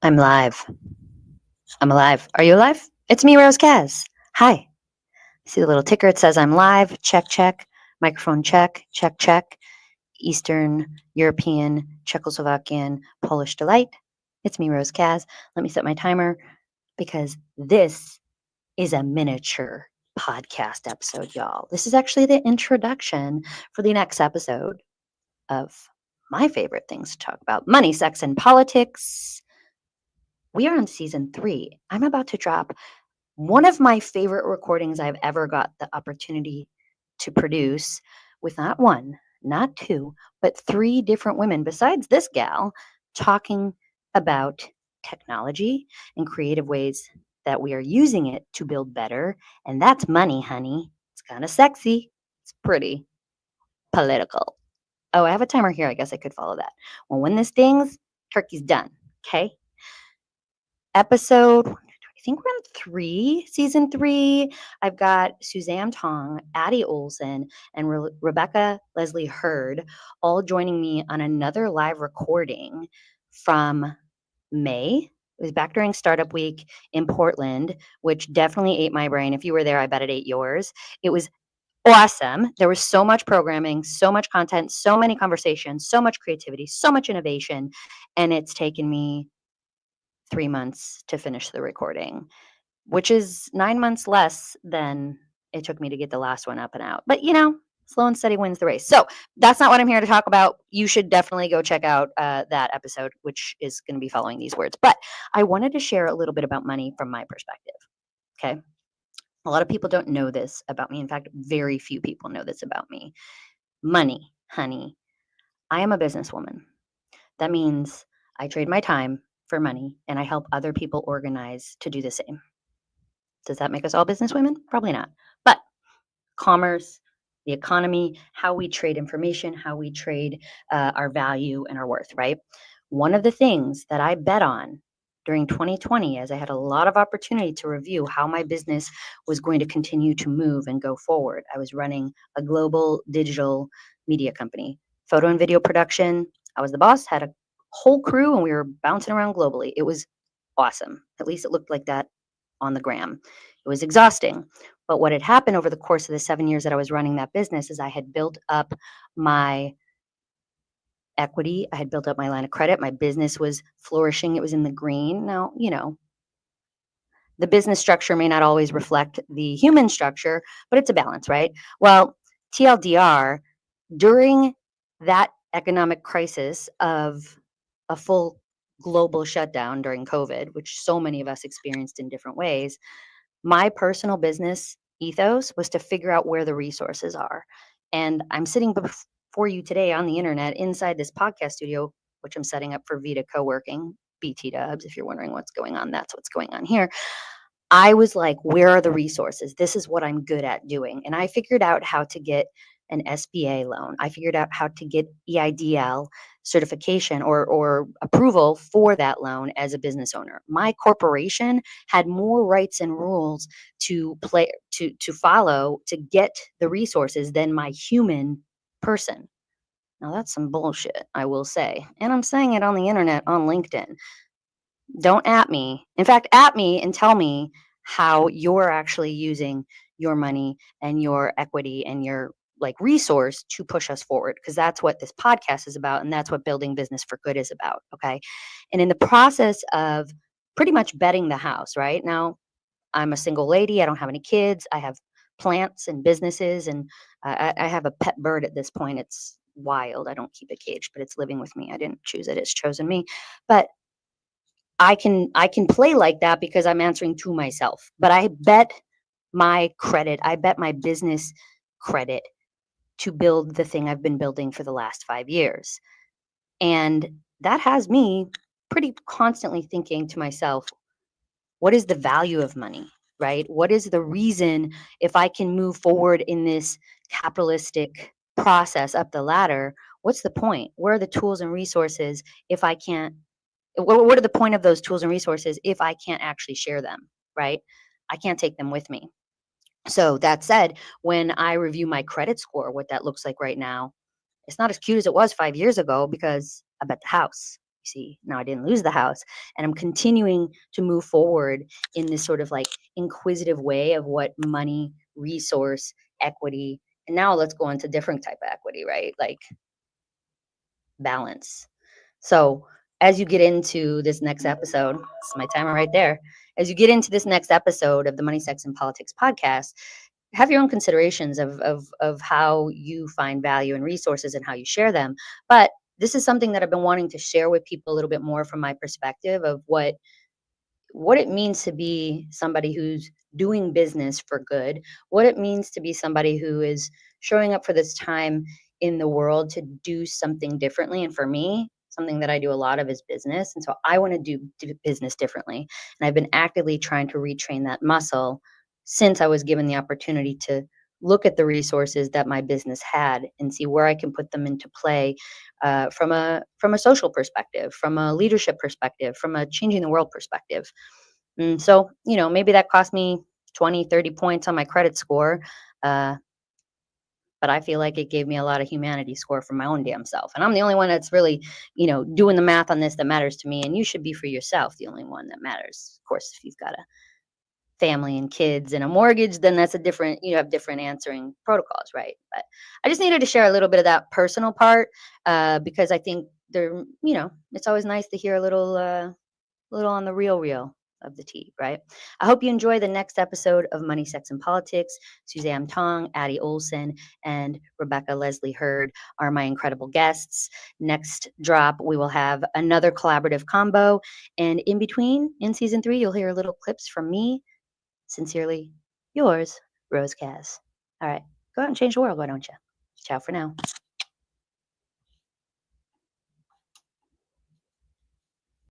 I'm live. I'm alive. Are you alive? It's me, Rose Kaz. Hi. See the little ticker? It says I'm live. Check, check. Microphone check, check, check. Eastern European, Czechoslovakian, Polish delight. It's me, Rose Kaz. Let me set my timer because this is a miniature podcast episode, y'all. This is actually the introduction for the next episode of my favorite things to talk about: money, sex, and politics. We are on season 3. I'm about to drop one of my favorite recordings I've ever got the opportunity to produce with not one, not two, but 3 different women besides this gal talking about technology and creative ways that we are using it to build better. And that's money, honey. It's kind of sexy. It's pretty political. Oh, I have a timer here. I guess I could follow that. Well, when this dings, turkey's done. Okay. Episode, I think we're on 3, season 3. I've got Suzanne Tong, Addie Olson, and Rebecca Leslie Hurd all joining me on another live recording from May. It was back during Startup Week in Portland, which definitely ate my brain. If you were there, I bet it ate yours. It was awesome. There was so much programming, so much content, so many conversations, so much creativity, so much innovation, and it's taken me 3 months to finish the recording, which is 9 months less than it took me to get the last one up and out. But, slow and steady wins the race. So that's not what I'm here to talk about. You should definitely go check out that episode, which is going to be following these words. But I wanted to share a little bit about money from my perspective. Okay. A lot of people don't know this about me. In fact, very few people know this about me. Money, honey. I am a businesswoman. That means I trade my time for money and I help other people organize to do the same. Does that make us all business women? Probably not. But commerce, the economy, how we trade information, how we trade our value and our worth, right? One of the things that I bet on during 2020, as I had a lot of opportunity to review how my business was going to continue to move and go forward, I was running a global digital media company, photo and video production. I was the boss, had a whole crew, and we were bouncing around globally. It was awesome. At least it looked like that on the gram. It was exhausting. But what had happened over the course of the 7 years that I was running that business is I had built up my equity. I had built up my line of credit. My business was flourishing. It was in the green. Now, the business structure may not always reflect the human structure, but it's a balance, right? Well, TLDR, during that economic crisis of a full global shutdown during COVID, which so many of us experienced in different ways, my personal business ethos was to figure out where the resources are. And I'm sitting before you today on the internet inside this podcast studio, which I'm setting up for Vita Co-working, BT Dubs. If you're wondering what's going on, that's what's going on here. I was like, where are the resources? This is what I'm good at doing. And I figured out how to get an SBA loan. I figured out how to get EIDL certification or approval for that loan as a business owner. My corporation had more rights and rules to follow to get the resources than my human person. Now that's some bullshit, I will say. And I'm saying it on the internet, on LinkedIn. Don't at me. In fact, at me and tell me how you're actually using your money and your equity and your resource to push us forward, because that's what this podcast is about and that's what building business for good is about. Okay. And in the process of pretty much betting the house, right now, I'm a single lady. I don't have any kids. I have plants and businesses, and I have a pet bird at this point. It's wild. I don't keep it caged, but it's living with me. I didn't choose it. It's chosen me. But I can play like that because I'm answering to myself. But I bet my credit, I bet my business credit to build the thing I've been building for the last 5 years. And that has me pretty constantly thinking to myself, what is the value of money, right? What is the reason, if I can move forward in this capitalistic process up the ladder, what's the point? Where are the tools and resources if I can't what are the point of those tools and resources if I can't actually share them, right? I can't take them with me. So that said, when I review my credit score, what that looks like right now, it's not as cute as it was 5 years ago because I bet the house. You see, now I didn't lose the house, and I'm continuing to move forward in this sort of like inquisitive way of what money, resource, equity, and now let's go into different type of equity, right? Like balance. So, as you get into this next episode, it's my timer right there. As you get into this next episode of the Money, Sex, and Politics podcast, have your own considerations of how you find value and resources and how you share them. But this is something that I've been wanting to share with people a little bit more from my perspective of what it means to be somebody who's doing business for good, what it means to be somebody who is showing up for this time in the world to do something differently. And for me, something that I do a lot of is business. And so I want to do business differently. And I've been actively trying to retrain that muscle since I was given the opportunity to look at the resources that my business had and see where I can put them into play from a social perspective, from a leadership perspective, from a changing the world perspective. So, maybe that cost me 20, 30 points on my credit score. Uh, but I feel like it gave me a lot of humanity score for my own damn self. And I'm the only one that's really, doing the math on this that matters to me. And you should be for yourself the only one that matters. Of course, if you've got a family and kids and a mortgage, then that's you have different answering protocols, right? But I just needed to share a little bit of that personal part because I think it's always nice to hear a little on the real of the tea, right? I hope you enjoy the next episode of Money, Sex, and Politics. Suzanne Tong, Addie Olson, and Rebecca Leslie Hurd are my incredible guests. Next drop, we will have another collaborative combo. And in between, in season 3, you'll hear little clips from me. Sincerely, yours, Rose Cass. All right, go out and change the world, why don't you? Ciao for now.